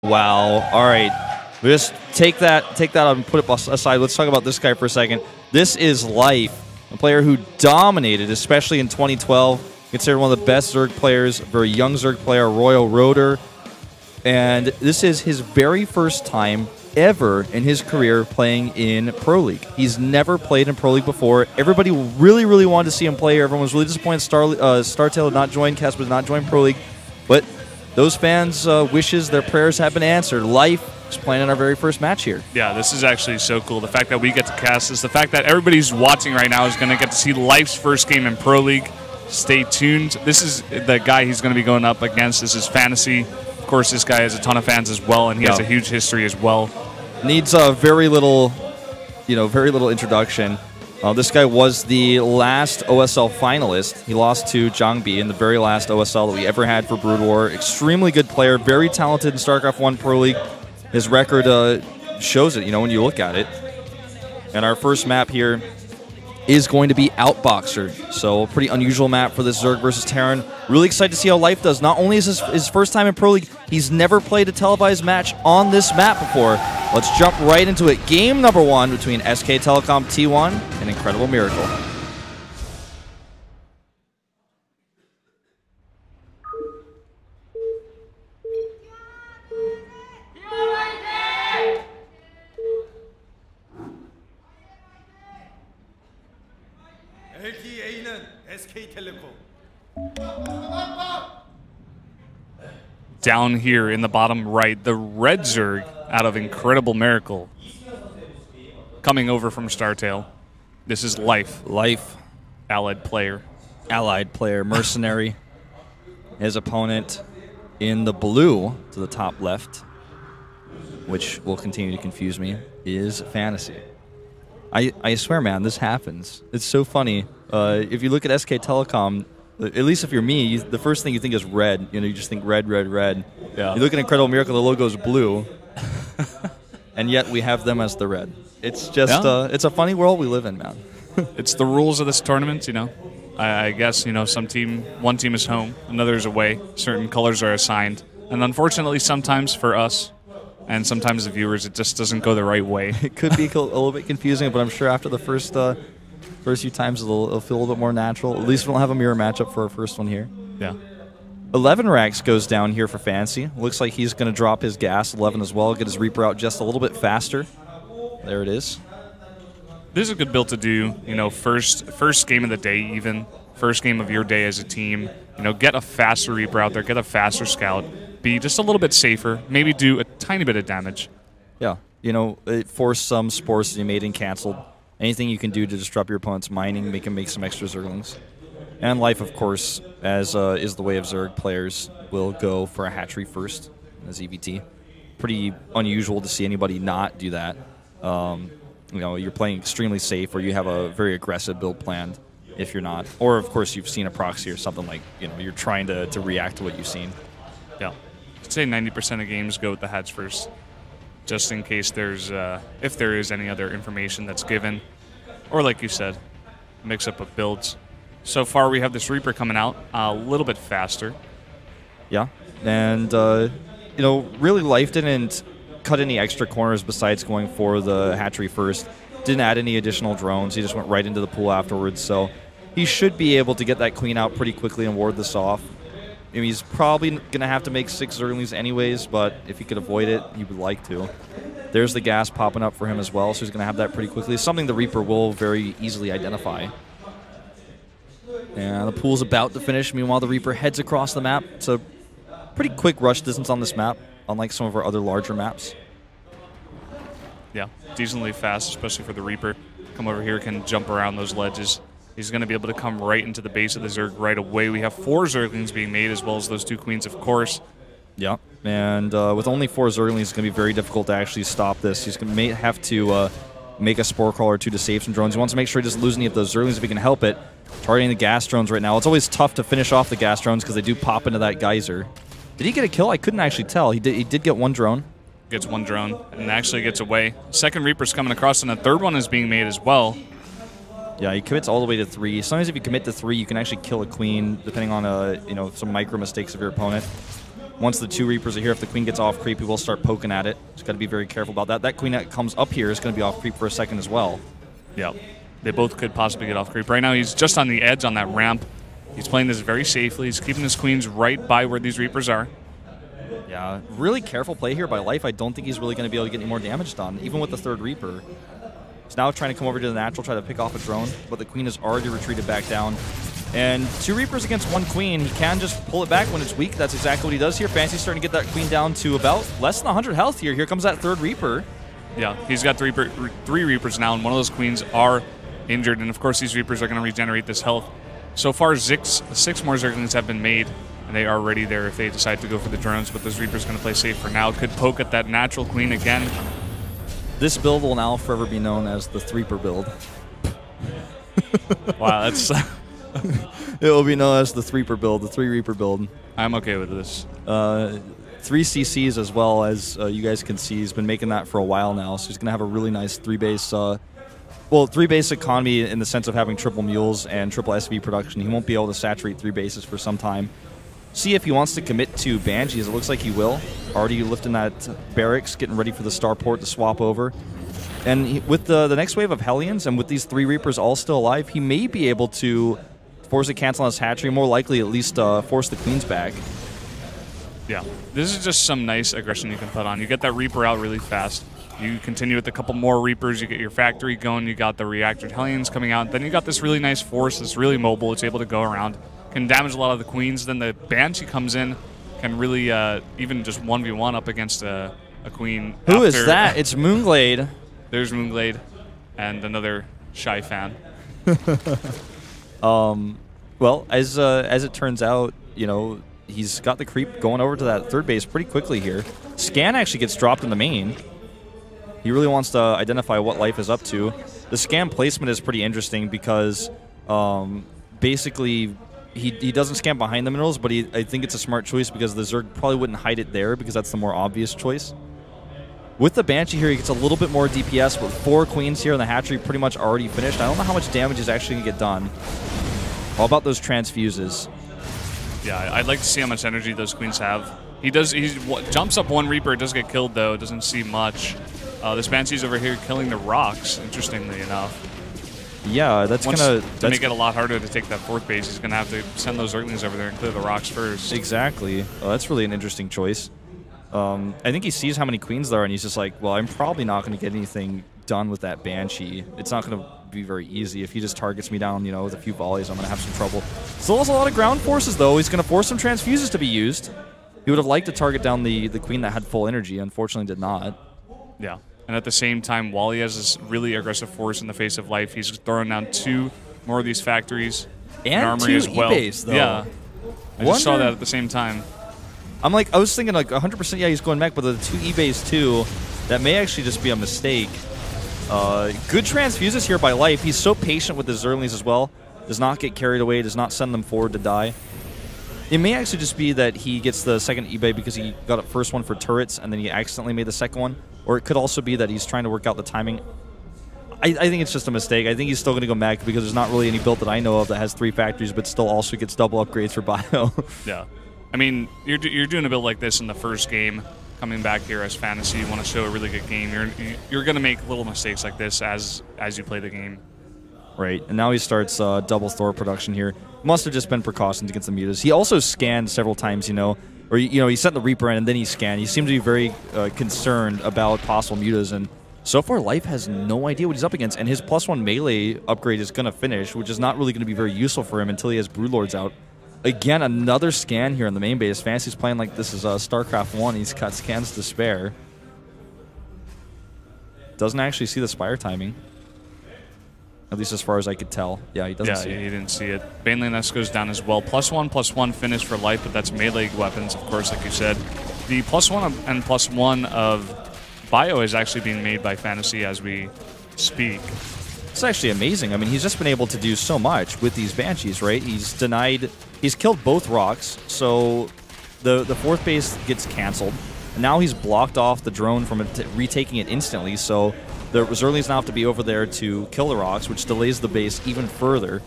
Wow. All right. Just take that out and put it aside. Let's talk about this guy for a second. This is Life, a player who dominated, especially in 2012. Considered one of the best Zerg players, very young Zerg player, Royal Rotor. And this is his very first time ever in his career playing in Pro League. He's never played in Pro League before. Everybody really, really wanted to see him play. Everyone was really disappointed StarTale had not joined, Casper did not join Pro League. But those fans' wishes, their prayers have been answered. Life is playing in our very first match here. Yeah, this is actually so cool. The fact that we get to cast this, the fact that everybody's watching right now is going to get to see Life's first game in Pro League. Stay tuned. This is the guy he's going to be going up against. This is FanTaSy. Of course, this guy has a ton of fans as well, and he has a huge history as well. Needs a very little introduction. This guy was the last OSL finalist. He lost to Zhangbi in the very last OSL that we ever had for Brood War. Extremely good player, very talented in StarCraft 1 Pro League. His record shows it, when you look at it. And our first map here is going to be Outboxer. So a pretty unusual map for this Zerg versus Terran. Really excited to see how Life does. Not only is this his first time in Pro League, he's never played a televised match on this map before. Let's jump right into it. Game number 1 between SK Telecom T1 and Incredible Miracle. Down here in the bottom right, the red Zerg out of Incredible Miracle coming over from StarTale. This is Life. Life. Allied player. Allied player. Mercenary. His opponent in the blue to the top left, which will continue to confuse me, is FanTaSy. I swear, man, this happens. It's so funny. If you look at SK Telecom, at least if you're me, the first thing you think is red. You just think red, red, red. Yeah. You look at Incredible Miracle, the logo is blue, and yet we have them as the red. It's just, it's a funny world we live in, man. It's the rules of this tournament, I guess, one team is home, another is away. Certain colors are assigned. And unfortunately, sometimes for us, and sometimes the viewers, it just doesn't go the right way. It could be a little bit confusing, but I'm sure after the first few times it'll feel a little bit more natural. At least we don't have a mirror matchup for our first one here. Yeah. 11 Rax goes down here for FanTaSy. Looks like he's going to drop his gas 11 as well, get his Reaper out just a little bit faster. There it is. This is a good build to do, first game of the day even, first game of your day as a team. Get a faster Reaper out there, get a faster Scout, be just a little bit safer, maybe do a tiny bit of damage. Yeah, force some spores to be made and canceled. Anything you can do to disrupt your opponent's mining, make him make some extra Zerglings. And Life, of course, as is the way of Zerg players, will go for a hatchery first as EVT. Pretty unusual to see anybody not do that. You're playing extremely safe, or you have a very aggressive build planned if you're not. Or, of course, you've seen a proxy or something like, you're trying to react to what you've seen. Yeah. I'd say 90% of games go with the hatch first, just in case there's, if there is any other information that's given. Or, like you said, mix up of builds. So far, we have this Reaper coming out a little bit faster. Yeah. And, really Life didn't cut any extra corners besides going for the hatchery first. Didn't add any additional drones. He just went right into the pool afterwards. So he should be able to get that queen out pretty quickly and ward this off. He's probably going to have to make 6 Zerglings anyways, but if he could avoid it, he would like to. There's the gas popping up for him as well, so he's going to have that pretty quickly. It's something the Reaper will very easily identify. And the pool's about to finish. Meanwhile, the Reaper heads across the map. It's a pretty quick rush distance on this map, unlike some of our other larger maps. Yeah, decently fast, especially for the Reaper. Come over here, can jump around those ledges. He's going to be able to come right into the base of the Zerg right away. We have 4 Zerglings being made, as well as those 2 queens, of course. Yeah, and with only 4 Zerglings, it's going to be very difficult to actually stop this. He's going to have to make a Spore Crawler or 2 to save some drones. He wants to make sure he doesn't lose any of those Zerglings if he can help it. Targeting the gas drones right now. It's always tough to finish off the gas drones because they do pop into that geyser. Did he get a kill? I couldn't actually tell. He did get 1 drone. Gets 1 drone and actually gets away. Second Reaper's coming across, and a 3rd one is being made as well. Yeah, he commits all the way to 3. Sometimes if you commit to 3, you can actually kill a queen, depending on some micro mistakes of your opponent. Once the 2 Reapers are here, if the Queen gets off creep, he will start poking at it. Just got to be very careful about that. That Queen that comes up here is going to be off creep for a second as well. Yeah, they both could possibly get off creep. Right now, he's just on the edge on that ramp. He's playing this very safely. He's keeping his Queens right by where these Reapers are. Yeah, really careful play here by Life. I don't think he's really going to be able to get any more damage done, even with the 3rd Reaper. He's now trying to come over to the natural, try to pick off a drone, but the Queen has already retreated back down. And 2 Reapers against 1 Queen, he can just pull it back when it's weak. That's exactly what he does here. FanTaSy's starting to get that Queen down to about less than 100 health here. Here comes that 3rd Reaper. Yeah, he's got 3 Reapers now, and one of those Queens are injured. And of course, these Reapers are going to regenerate this health. So far, 6 more Zerglings have been made, and they are ready there if they decide to go for the drones. But this Reaper's going to play safe for now. Could poke at that natural Queen again. This build will now forever be known as the 3-Reaper build. Wow, that's... It will be known as the 3-Reaper build, the 3-Reaper build. I'm okay with this. 3 CCs as well, as you guys can see. He's been making that for a while now, so he's going to have a really nice 3-base... 3-base economy in the sense of having triple mules and triple SV production. He won't be able to saturate 3 bases for some time. See if he wants to commit to Banshees. It looks like he will. Already lifting that barracks, getting ready for the starport to swap over. And with the next wave of Hellions and with these 3 Reapers all still alive, he may be able to force a cancel on his hatchery, more likely at least force the Queens back. Yeah, this is just some nice aggression you can put on. You get that Reaper out really fast. You continue with a couple more Reapers, you get your factory going, you got the reactored Hellions coming out, then you got this really nice force that's really mobile, it's able to go around, can damage a lot of the Queens, then the Banshee comes in, can really even just 1v1 up against a Queen. Who is that? It's Moonglade. There's Moonglade and another shy fan. Well, as it turns out, you know, he's got the creep going over to that 3rd base pretty quickly here. Scan actually gets dropped in the main. He really wants to identify what Life is up to. The scan placement is pretty interesting because basically he doesn't scan behind the minerals, but I think it's a smart choice because the Zerg probably wouldn't hide it there because that's the more obvious choice. With the Banshee here, he gets a little bit more DPS, with 4 Queens here and the hatchery pretty much already finished. I don't know how much damage is actually going to get done. All about those transfuses. Yeah, I'd like to see how much energy those Queens have. He jumps up 1 Reaper, does get killed though, doesn't see much. This Banshee's over here killing the rocks, interestingly enough. Yeah, that's to make it a lot harder to take that 4th base. He's going to have to send those Zerglings over there and clear the rocks first. Exactly. That's really an interesting choice. I think he sees how many Queens there are, and he's just like, well, I'm probably not going to get anything done with that Banshee. It's not going to be very easy. If he just targets me down, you know, with a few volleys, I'm going to have some trouble. Still has a lot of ground forces, though. He's going to force some transfuses to be used. He would have liked to target down the Queen that had full energy. Unfortunately, did not. Yeah. And at the same time, while he has this really aggressive force in the face of Life, he's throwing down 2 more of these factories and armory as well. E-base, though. Yeah. I just saw that at the same time. I'm like, I was thinking like 100%, yeah, he's going mech, but the 2 E-base too, that may actually just be a mistake. Good transfuses here by Life. He's so patient with his Zerglings as well. Does not get carried away, does not send them forward to die. It may actually just be that he gets the 2nd eBay because he got a first one for turrets and then he accidentally made the 2nd one. Or it could also be that he's trying to work out the timing. I think it's just a mistake. I think he's still going to go mech because there's not really any build that I know of that has 3 factories but still also gets double upgrades for bio. Yeah. I mean, you're doing a build like this in the first game, coming back here as FanTaSy, you want to show a really good game. You're going to make little mistakes like this as you play the game. Right, and now he starts double Thor production here. Must have just been precautions against the mutas. He also scanned several times, you know, or he sent the Reaper in and then he scanned. He seemed to be very concerned about possible mutas, and so far Life has no idea what he's up against, and his +1 melee upgrade is going to finish, which is not really going to be very useful for him until he has Broodlords out. Again, another scan here in the main base. FanTaSy's playing like this is StarCraft 1. He's got scans to spare. Doesn't actually see the Spire timing. At least as far as I could tell. Yeah, he doesn't see it. Yeah, he didn't see it. Baneland S goes down as well. +1/+1 finish for Life, but that's melee weapons, of course, like you said. The +1 and +1 of Bio is actually being made by FanTaSy as we speak. It's actually amazing. I mean, he's just been able to do so much with these Banshees, right? He's killed both rocks, so the 4th base gets canceled. And now he's blocked off the drone from retaking it instantly, so the Zerglings now have to be over there to kill the rocks, which delays the base even further.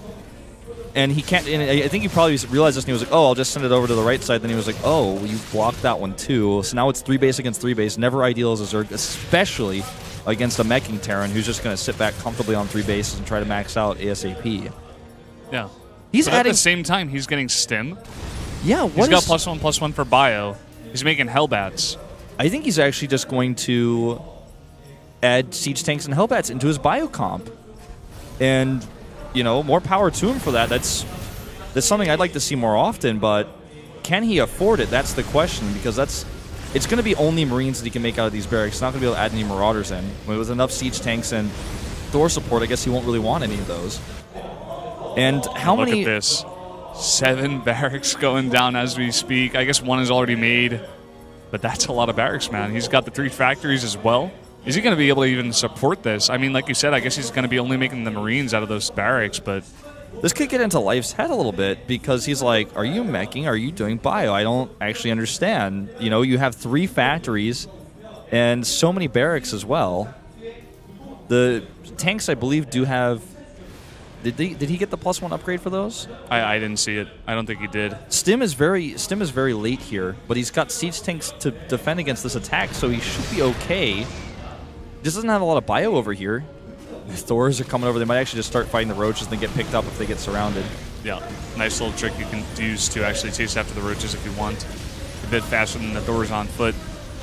And he can't. And I think he probably realized this, and he was like, "Oh, I'll just send it over to the right side." Then he was like, "Oh, well, you blocked that one too." So now it's 3 base against 3 base. Never ideal as a Zerg, especially against a meching Terran who's just going to sit back comfortably on 3 bases and try to max out ASAP. Yeah. He's but adding. At the same time, he's getting stim. Yeah. He's got +1/+1 for bio. He's making Hellbats. I think he's actually just going to add siege tanks and Hellbats into his bio comp, and you know, more power to him for that. That's something I'd like to see more often, but can he afford it? That's the question, because it's going to be only Marines that he can make out of these barracks. He's not going to be able to add any Marauders in. With enough siege tanks and Thor support, I guess he won't really want any of those. And how many... Look at this. 7 barracks going down as we speak. I guess 1 is already made, but that's a lot of barracks, man. He's got the 3 factories as well. Is he going to be able to even support this? I mean, like you said, I guess he's going to be only making the Marines out of those barracks, but... This could get into Life's head a little bit, because he's like, are you meching? Are you doing bio? I don't actually understand. You know, you have 3 factories and so many barracks as well. The tanks, I believe, do have... Did he get the +1 upgrade for those? I didn't see it. I don't think he did. Stim is very late here, but he's got siege tanks to defend against this attack, so he should be okay. Just doesn't have a lot of bio over here. The Thors are coming over. They might actually just start fighting the roaches and then get picked up if they get surrounded. Yeah, nice little trick you can use to actually chase after the roaches if you want. A bit faster than the Thors on foot.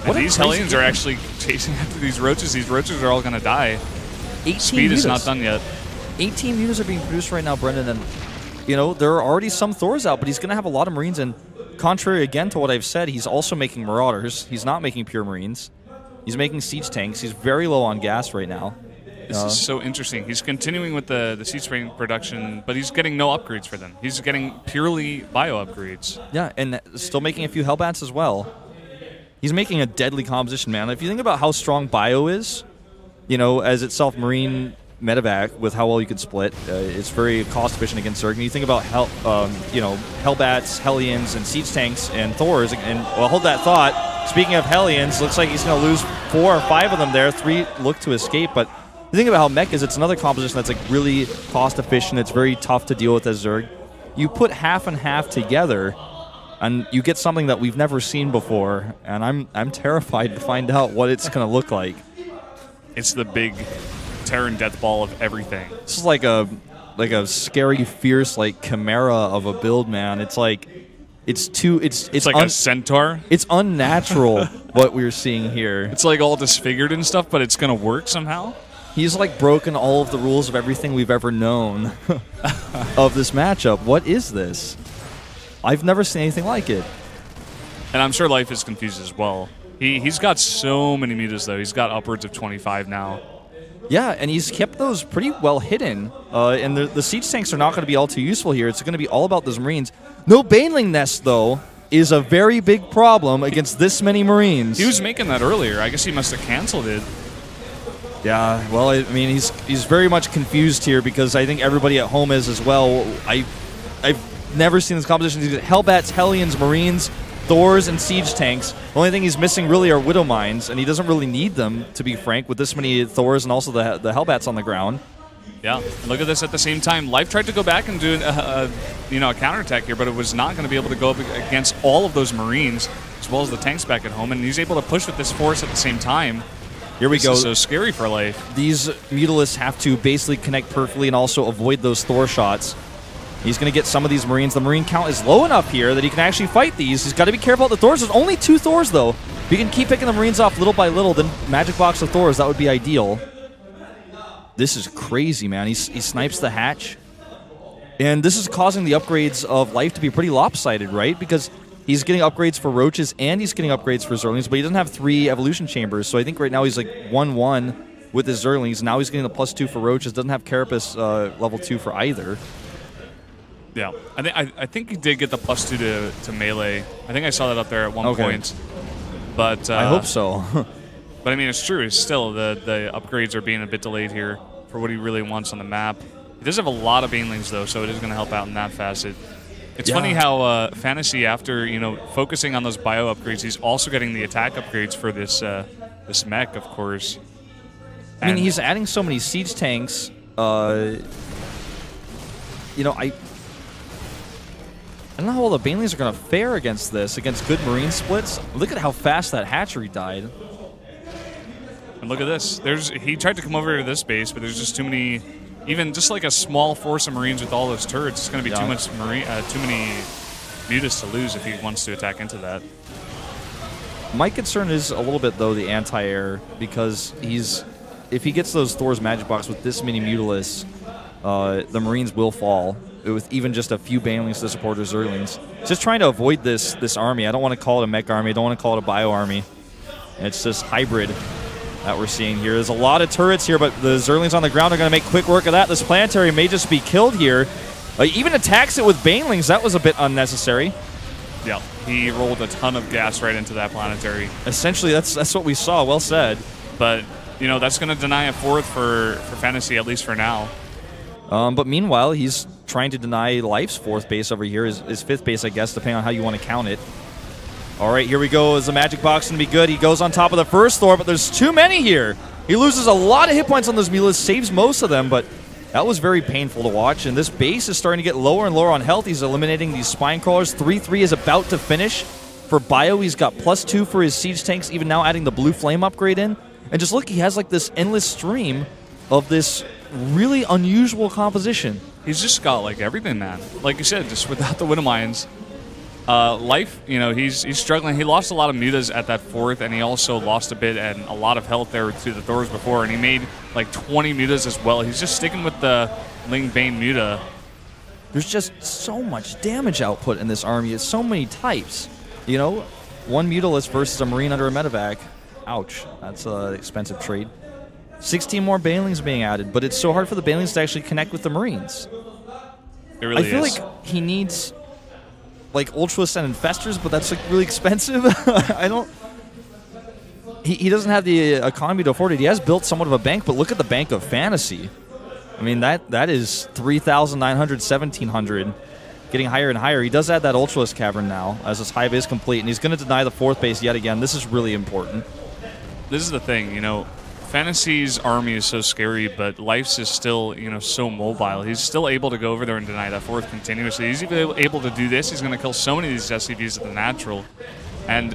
And these Hellions are actually chasing after these roaches. These roaches are all going to die. 18 Speed is not done yet. 18 units are being produced right now, Brendan, and you know, there are already some Thors out, but he's going to have a lot of Marines, and contrary again to what I've said, he's also making Marauders. He's not making pure Marines. He's making siege tanks. He's very low on gas right now. This is so interesting. He's continuing with the siege tank production, but he's getting no upgrades for them. He's getting purely bio upgrades. Yeah, and still making a few Hellbats as well. He's making a deadly composition, man. If you think about how strong bio is, you know, as itself Marine medevac with how well you can split, it's very cost efficient against Zerg. And you think about you know, Hellbats, Hellions, and siege tanks and Thors. And well, hold that thought. Speaking of Hellions, looks like he's going to lose 4 or 5 of them there. 3 look to escape, but the thing about how mech is, it's another composition that's like really cost efficient. It's very tough to deal with as Zerg. You put half and half together, and you get something that we've never seen before. And I'm terrified to find out what it's going to look like. It's the big Terran death ball of everything. This is like a scary, fierce, like chimera of a build, man. It's like it's like a centaur. It's unnatural what we're seeing here. It's like all disfigured and stuff, but it's gonna work somehow. He's like broken all of the rules of everything we've ever known of this matchup. What is this? I've never seen anything like it. And I'm sure Life is confused as well. He's got so many mutas though. He's got upwards of 25 now. Yeah, and he's kept those pretty well hidden. And the siege tanks are not going to be all too useful here. It's going to be all about those Marines. No Baneling Nest, though, is a very big problem against this many Marines. He was making that earlier. I guess he must have canceled it. Yeah, well, I mean, he's very much confused here, because I think everybody at home is as well. I've never seen this composition. He's got Hellbats, Hellions, Marines, Thors, and siege tanks. The only thing he's missing really are Widow Mines, and he doesn't really need them, to be frank, with this many Thors and also the Hellbats on the ground. Yeah, look at this at the same time. Life tried to go back and do a counterattack here, but it was not going to be able to go up against all of those Marines, as well as the tanks back at home, and he's able to push with this force at the same time. Here we go. This is so scary for Life. These Mutalisks have to basically connect perfectly and also avoid those Thor shots. He's going to get some of these Marines. The Marine count is low enough here that he can actually fight these. He's got to be careful about the Thors. There's only 2 Thors, though. If you can keep picking the Marines off little by little, then Magic Box of Thors, that would be ideal. This is crazy, man. He snipes the hatch. And this is causing the upgrades of Life to be pretty lopsided, right? Because he's getting upgrades for Roaches and he's getting upgrades for Zerlings, but he doesn't have 3 Evolution Chambers. So I think right now he's like 1-1 with his Zerlings. Now he's getting the +2 for Roaches. Doesn't have Carapace level 2 for either. Yeah, I think he did get the +2 to melee. I think I saw that up there at one point. But I hope so. But I mean, it's true. Still, the upgrades are being a bit delayed here for what he really wants on the map. He does have a lot of Banelings though, so it is going to help out in that facet. It's funny how FanTaSy, after focusing on those bio upgrades, he's also getting the attack upgrades for this this mech, of course. I mean, he's adding so many siege tanks. I don't know how well the Banelings are going to fare against this, against good Marine splits. Look at how fast that hatchery died. And look at this. He tried to come over to this base, but there's just too many. Even just like a small force of Marines with all those turrets, it's going to be too many mutas to lose if he wants to attack into that. My concern is a little bit, though, the anti-air, because if he gets those Thor's Magic Box with this many Mutalisks, the Marines will fall with even just a few Banelings to support his Zerglings. Just trying to avoid this army. I don't want to call it a mech army. I don't want to call it a bio army. It's this hybrid that we're seeing here. There's a lot of turrets here, but the Zerglings on the ground are going to make quick work of that. This planetary may just be killed here. Even attacks it with Banelings. That was a bit unnecessary. Yeah, he rolled a ton of gas right into that planetary. Essentially, that's what we saw. Well said. But, you know, that's going to deny a fourth for FanTaSy, at least for now. But meanwhile, he's trying to deny Life's fourth base over here, his fifth base, I guess, depending on how you want to count it. All right, here we go. Is the Magic Box going to be good? He goes on top of the first Thor, but there's too many here. He loses a lot of hit points on those Mulas, saves most of them, but that was very painful to watch. And this base is starting to get lower and lower on health. He's eliminating these Spine Crawlers. 3-3 is about to finish. For Bio, he's got +2 for his Siege Tanks, even now adding the Blue Flame upgrade in. And just look, he has like this endless stream of this really unusual composition. He's just got like everything, man. Like you said, just without the Widow Mines. Life, you know, he's struggling. He lost a lot of mutas at that fourth, and he also lost a bit and a lot of health there to the Thors before, and he made like 20 mutas as well. He's just sticking with the Ling Bane muta. There's just so much damage output in this army. It's so many types. You know, one mutalist versus a Marine under a medevac. Ouch. That's an expensive trade. 16 more Banelings being added, but it's so hard for the Banelings to actually connect with the Marines. It really I feel is. like he needs like Ultralists and Infestors, but that's like really expensive. He doesn't have the economy to afford it. He has built somewhat of a bank, but look at the bank of FanTaSy. I mean, that is 3,900, 1,700, getting higher and higher. He does add that Ultralist Cavern now, as his hive is complete, and he's going to deny the fourth base yet again. This is really important. This is the thing, you know, FanTaSy's army is so scary, but Life's is still, you know, so mobile. He's still able to go over there and deny that fourth continuously. He's even able to do this. He's going to kill so many of these SCVs at the natural. And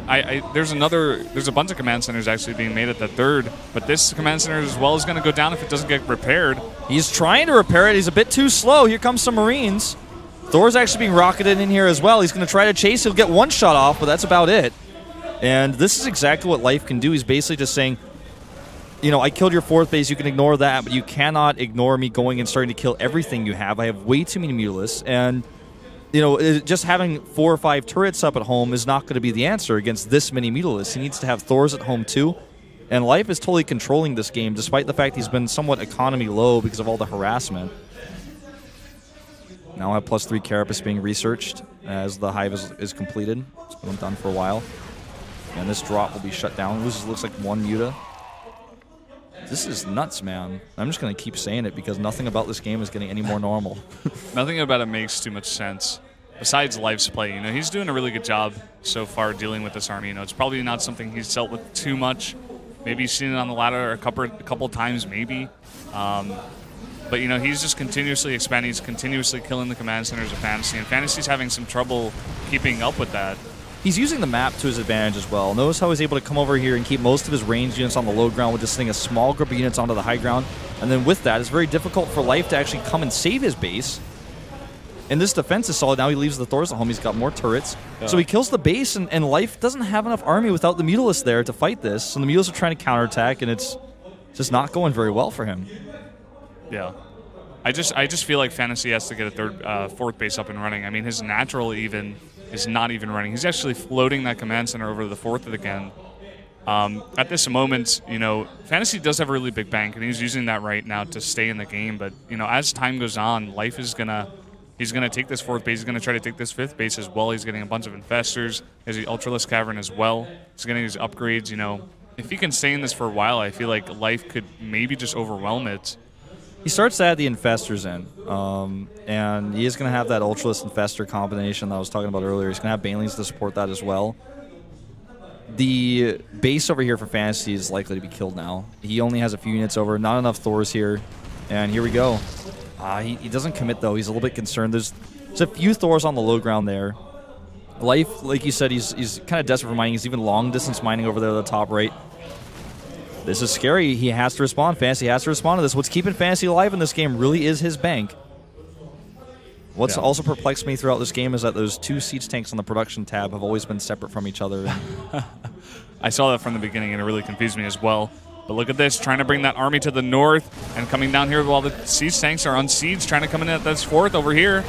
there's a bunch of command centers actually being made at the third, but this command center as well is going to go down if it doesn't get repaired. He's trying to repair it. He's a bit too slow. Here comes some Marines. Thor's actually being rocketed in here as well. He's going to try to chase. He'll get one shot off, but that's about it. And this is exactly what Life can do. He's basically just saying, you know, I killed your fourth base, you can ignore that, but you cannot ignore me going and starting to kill everything you have. I have way too many Mutalisks, and, you know, just having 4 or 5 turrets up at home is not going to be the answer against this many Mutalisks. He needs to have Thors at home too, and Life is totally controlling this game, despite the fact he's been somewhat economy low because of all the harassment. Now I have +3 Carapace being researched as the hive is completed. It's been done for a while. And this drop will be shut down. Loses, looks like 1 Muta. This is nuts, man. I'm just going to keep saying it because nothing about this game is getting any more normal. Nothing about it makes too much sense. Besides Life's play, you know, he's doing a really good job so far dealing with this army. You know, it's probably not something he's dealt with too much. Maybe he's seen it on the ladder a couple times, maybe. But, you know, he's just continuously expanding. He's continuously killing the command centers of FanTaSy, and FanTaSy's having some trouble keeping up with that. He's using the map to his advantage as well. Notice how he's able to come over here and keep most of his ranged units on the low ground with just sending a small group of units onto the high ground. And then with that, it's very difficult for Life to actually come and save his base. And this defense is solid. Now he leaves the Thors at home. He's got more turrets. Yeah. So he kills the base, and Life doesn't have enough army without the Mutalisks there to fight this. And the Mutalisks are trying to counterattack, and it's just not going very well for him. Yeah. I just feel like FanTaSy has to get a fourth base up and running. I mean, his natural even is not even running. He's actually floating that command center over to the fourth again. At this moment, you know, FanTaSy does have a really big bank, and he's using that right now to stay in the game. But, you know, as time goes on, Life is he's gonna take this fourth base. He's gonna try to take this fifth base as well. He's getting a bunch of Infestors. He has the Ultralisk Cavern as well. He's getting his upgrades. You know, if he can stay in this for a while, I feel like Life could maybe just overwhelm it. He starts to add the Infestors in, and he is going to have that Ultralist Infestor combination that I was talking about earlier. He's going to have Banelings to support that as well. The base over here for FanTaSy is likely to be killed now. He only has a few units over, not enough Thors here, and here we go. He doesn't commit, though. He's a little bit concerned. There's There's a few Thors on the low ground there. Life, like you said, he's kind of desperate for mining. He's even long-distance mining over there at the top right. This is scary. He has to respond. FanTaSy has to respond to this. What's keeping FanTaSy alive in this game really is his bank. What's also perplexed me throughout this game is that those 2 siege tanks on the production tab have always been separate from each other. I saw that from the beginning, and it really confused me as well. But look at this, trying to bring that army to the north, and coming down here while the siege tanks are on siege, trying to come in at this 4th over here.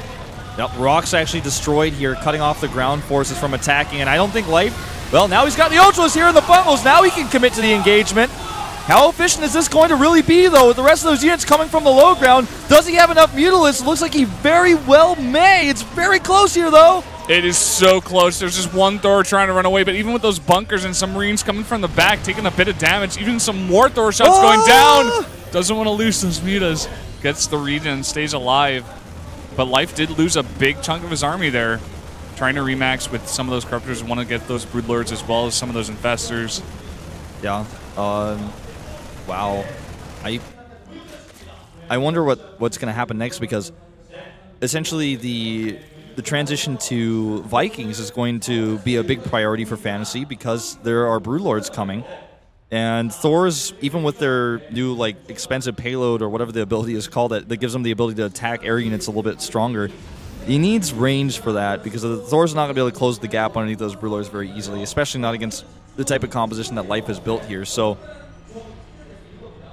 Yep, Rock's actually destroyed here, cutting off the ground forces from attacking, and I don't think Life... Well, now he's got the Ultras here in the bundles. Now he can commit to the engagement. How efficient is this going to really be, though, with the rest of those units coming from the low ground? Does he have enough Mutalisks? Looks like he very well may. It's very close here, though. It is so close. There's just one Thor trying to run away, but even with those bunkers and some Marines coming from the back, taking a bit of damage, even some more Thor shots going down. Doesn't want to lose those mutas. Gets the regen, stays alive. But Life did lose a big chunk of his army there. Trying to remax with some of those Corruptors, want to get those Broodlords as well as some of those Infestors. Yeah. Wow. I wonder what's going to happen next, because essentially the transition to Vikings is going to be a big priority for FanTaSy because there are Broodlords coming. And Thors, even with their new expensive payload or whatever the ability is called that gives them the ability to attack air units a little bit stronger, he needs range for that because the Thor's not going to be able to close the gap underneath those Broodlords very easily, especially not against the type of composition that Life has built here. So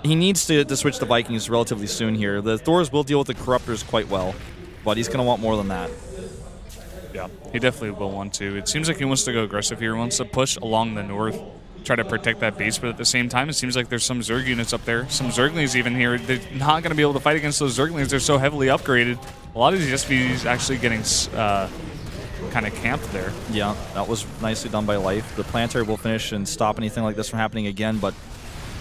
he needs to switch to Vikings relatively soon here. The Thors will deal with the Corruptors quite well, but he's going to want more than that. Yeah, he definitely will want to. It seems like he wants to go aggressive here. He wants to push along the north, try to protect that base, but at the same time, it seems like there's some Zerg units up there. Some Zerglings even here. They're not going to be able to fight against those Zerglings. They're so heavily upgraded. A lot of these SPs actually getting kind of camped there. Yeah, that was nicely done by Life. The Planetary will finish and stop anything like this from happening again, but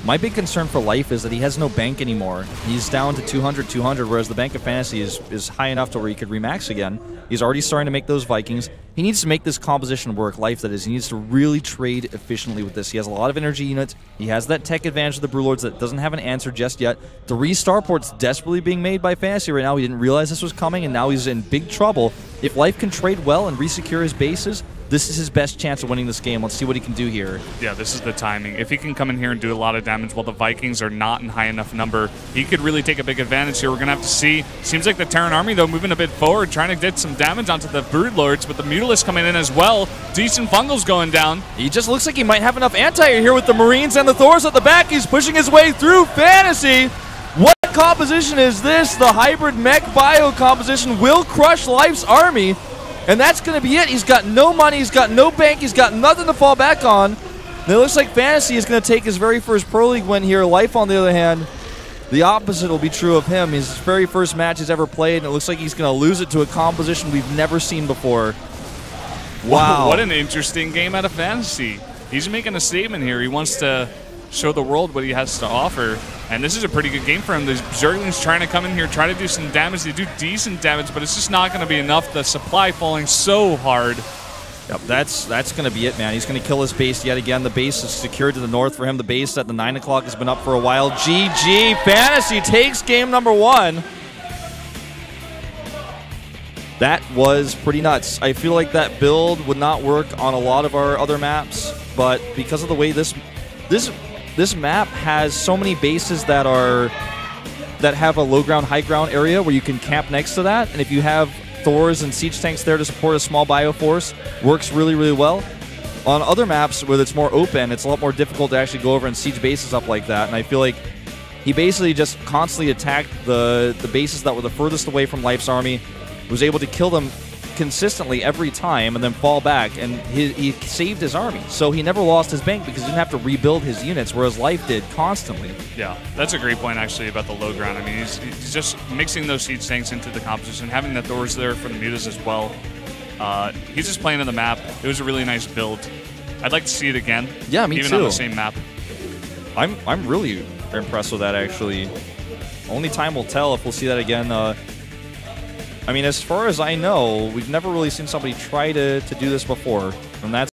my big concern for Life is that he has no bank anymore. He's down to 200, whereas the bank of FanTaSy is high enough to where he could remax again. He's already starting to make those Vikings. He needs to make this composition work, Life that is. He needs to really trade efficiently with this. He has a lot of energy units. He has that tech advantage of the Broodlords that doesn't have an answer just yet. 3 starports desperately being made by FanTaSy right now. He didn't realize this was coming, and now he's in big trouble. If Life can trade well and resecure his bases, this is his best chance of winning this game. Let's see what he can do here. Yeah, this is the timing. If he can come in here and do a lot of damage while the Vikings are not in high enough number, he could really take a big advantage here. We're going to have to see. Seems like the Terran army, though, moving a bit forward, trying to get some damage onto the Broodlords, but the Mutalisks coming in as well. Decent Fungals going down. He just looks like he might have enough anti-air here with the Marines and the Thors at the back. He's pushing his way through FanTaSy. What composition is this? The hybrid mech bio composition will crush Life's army. And that's going to be it. He's got no money, he's got no bank, he's got nothing to fall back on. And it looks like FanTaSy is going to take his very first Pro League win here. Life, on the other hand, the opposite will be true of him. His very first match he's ever played, and it looks like he's going to lose it to a composition we've never seen before. Wow. What an interesting game out of FanTaSy. He's making a statement here. He wants to show the world what he has to offer. And this is a pretty good game for him. The Zerglings trying to come in here, try to do some damage. They do decent damage, but it's just not going to be enough. The supply falling so hard. Yep, that's going to be it, man. He's going to kill his base yet again. The base is secured to the north for him. The base at the 9 o'clock has been up for a while. GG. FanTaSy takes game number 1. That was pretty nuts. I feel like that build would not work on a lot of our other maps, but because of the way this map has so many bases that have a low ground, high ground area where you can camp next to that, and if you have Thors and siege tanks there to support a small bioforce, works really, really well. On other maps where it's more open, it's a lot more difficult to actually go over and siege bases up like that, and I feel like he basically just constantly attacked the bases that were the furthest away from Life's army, was able to kill them consistently every time and then fall back, and he saved his army. So he never lost his bank because he didn't have to rebuild his units, whereas Life did constantly. Yeah, that's a great point actually about the low ground. I mean, he's just mixing those siege tanks into the composition, having the Thors there for the mutas as well. He's just playing on the map. It was a really nice build. I'd like to see it again. Yeah, me even too. On the same map. I'm really impressed with that actually. Only time will tell if we'll see that again. I mean, as far as I know, we've never really seen somebody try to do this before, and that's